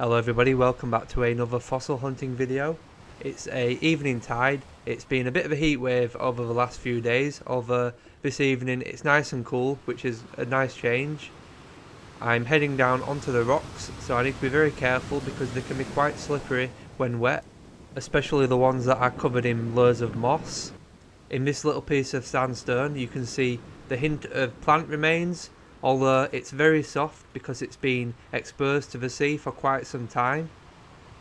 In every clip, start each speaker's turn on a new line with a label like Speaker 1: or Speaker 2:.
Speaker 1: Hello everybody, welcome back to another fossil hunting video. It's a evening tide. It's been a bit of a heat wave over the last few days, although this evening it's nice and cool, which is a nice change. I'm heading down onto the rocks, so I need to be very careful because they can be quite slippery when wet, especially the ones that are covered in layers of moss. In this little piece of sandstone you can see the hint of plant remains, although it's very soft because it's been exposed to the sea for quite some time.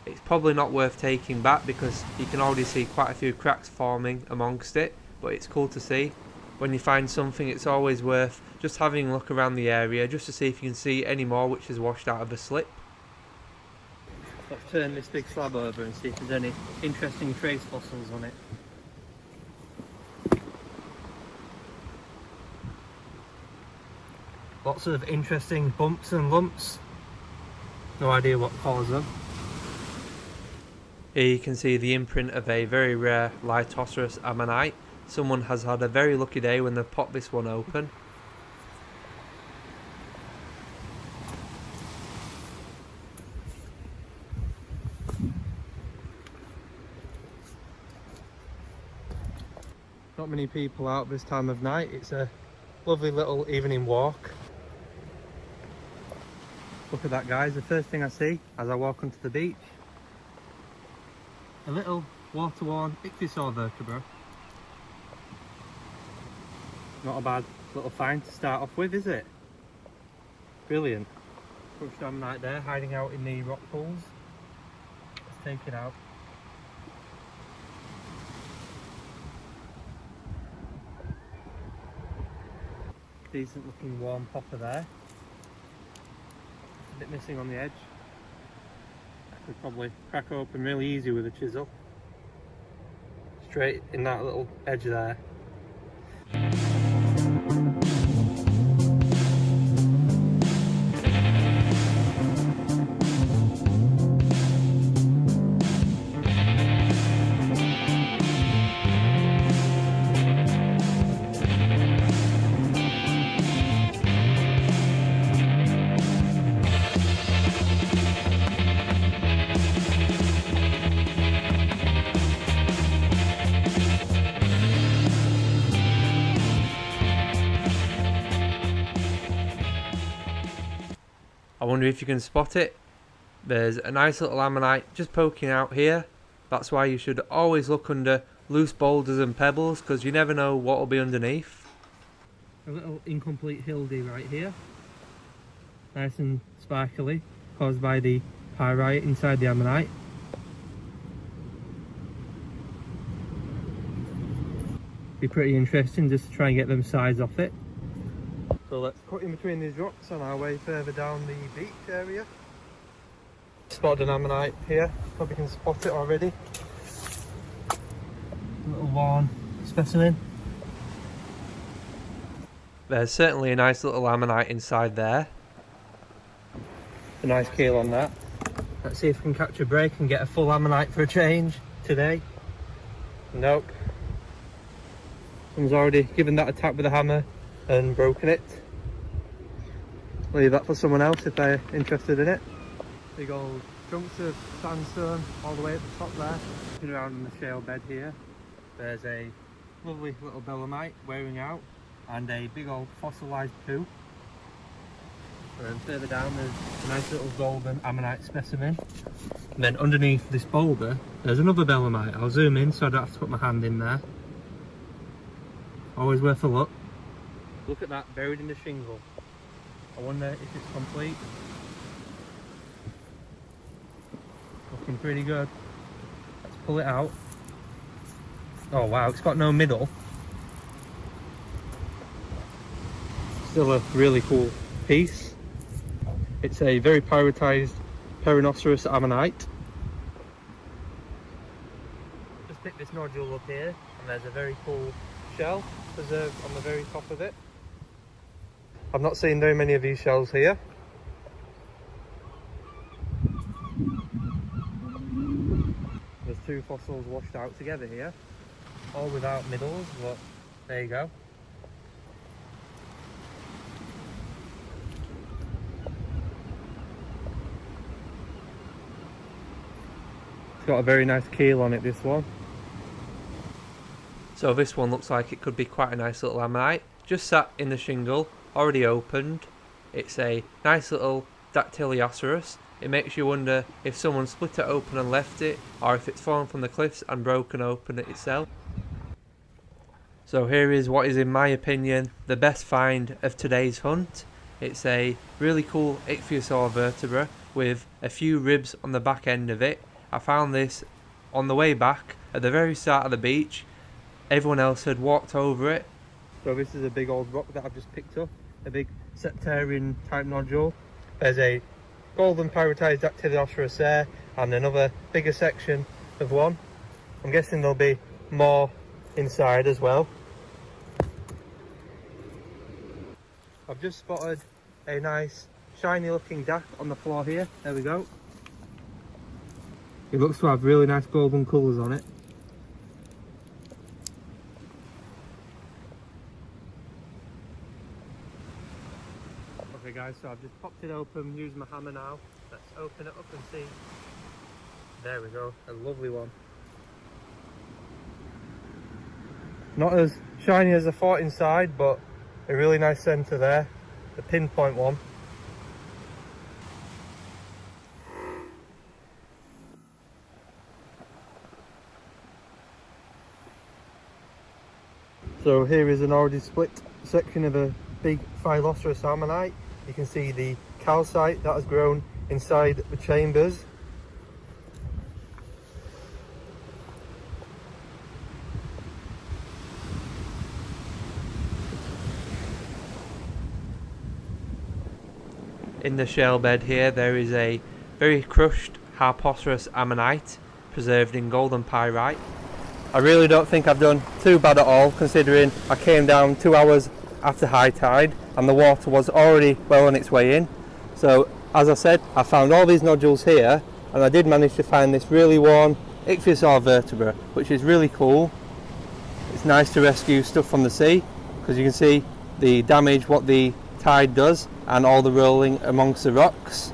Speaker 1: It's probably not worth taking back because you can already see quite a few cracks forming amongst it, but it's cool to see. When you find something, it's always worth just having a look around the area just to see if you can see any more which has washed out of the slip.
Speaker 2: Let's turn this big slab over and see if there's any interesting trace fossils on it. Lots of interesting bumps and lumps. No idea what caused them.
Speaker 1: Here you can see the imprint of a very rare Lithoceros ammonite. Someone has had a very lucky day when they've popped this one open.
Speaker 2: Not many people out this time of night. It's a lovely little evening walk. Look at that, guys, the first thing I see as I walk onto the beach. A little water-worn ichthyosaur vertebra. Not a bad little find to start off with, is it? Brilliant. Crushed ammonite there, hiding out in the rock pools. Let's take it out. Decent looking warm popper there. A bit missing on the edge. I could probably crack open really easy with a chisel. Straight in that little edge there.
Speaker 1: I wonder if you can spot it. There's a nice little ammonite just poking out here. That's why you should always look under loose boulders and pebbles because you never know what will be underneath.
Speaker 2: A little incomplete hildy right here. Nice and sparkly, caused by the pyrite inside the ammonite. Be pretty interesting just to try and get them size off it. So let's cut in between these rocks on our way further down the beach area. Spotted an ammonite here, probably can spot it already. A little worn specimen.
Speaker 1: There's certainly a nice little ammonite inside there.
Speaker 2: A nice keel on that. Let's see if we can catch a break and get a full ammonite for a change today. Nope. Someone's already given that a tap with a hammer and broken it. Leave that for someone else if they're interested in it. Big old chunks of sandstone all the way at the top there. Looking around in the shale bed here, there's a lovely little belemnite wearing out and a big old fossilised poo. And then further down there's a nice little golden ammonite specimen. And then underneath this boulder there's another belemnite. I'll zoom in so I don't have to put my hand in there. Always worth a look. Look at that, buried in the shingle. I wonder if it's complete. Looking pretty good. Let's pull it out. Oh wow, it's got no middle. Still a really cool piece. It's a very pyritized Perinoceros ammonite. Just picked this nodule up here and there's a very cool shell preserved on the very top of it. I've not seen very many of these shells here. There's two fossils washed out together here, all without middles, but there you go. It's got a very nice keel on it, this one.
Speaker 1: So this one looks like it could be quite a nice little ammonite. Just sat in the shingle, already opened. It's a nice little dactylioceras. It makes you wonder if someone split it open and left it, or if it's fallen from the cliffs and broken open it itself. So here is what is, in my opinion, the best find of today's hunt. It's a really cool ichthyosaur vertebra with a few ribs on the back end of it. I found this on the way back at the very start of the beach. Everyone else had walked over it.
Speaker 2: So this is a big old rock that I've just picked up, a big septarian type nodule. There's a golden pyritized dactylioceras there and another bigger section of one. I'm guessing there'll be more inside as well. I've just spotted a nice shiny looking dac on the floor here. There we go. It looks to have really nice golden colours on it. Okay guys, so I've just popped it open, used my hammer now. Let's open it up and see. There we go, a lovely one. Not as shiny as I thought inside, but a really nice centre there. The pinpoint one. So here is an already split section of a big Phyloceras ammonite. You can see the calcite that has grown inside the chambers.
Speaker 1: In the shale bed here there is a very crushed Harpoceras ammonite preserved in golden pyrite. I really don't think I've done too bad at all, considering I came down 2 hours after high tide and the water was already well on its way in. So as I said, I found all these nodules here, and I did manage to find this really worn ichthyosaur vertebra, which is really cool. It's nice to rescue stuff from the sea, because you can see the damage what the tide does and all the rolling amongst the rocks.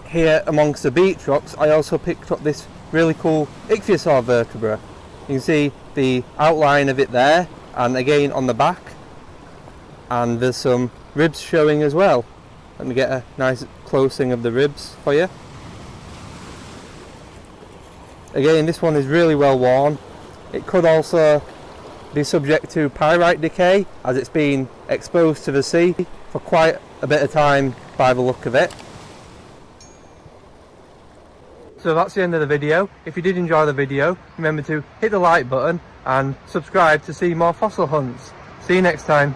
Speaker 1: Here amongst the beach rocks I also picked up this really cool ichthyosaur vertebra. You can see the outline of it there, and again on the back, and there's some ribs showing as well. Let me get a nice closing of the ribs for you. Again, this one is really well worn. It could also be subject to pyrite decay, as it's been exposed to the sea for quite a bit of time by the look of it. So that's the end of the video. If you did enjoy the video, remember to hit the like button and subscribe to see more fossil hunts. See you next time.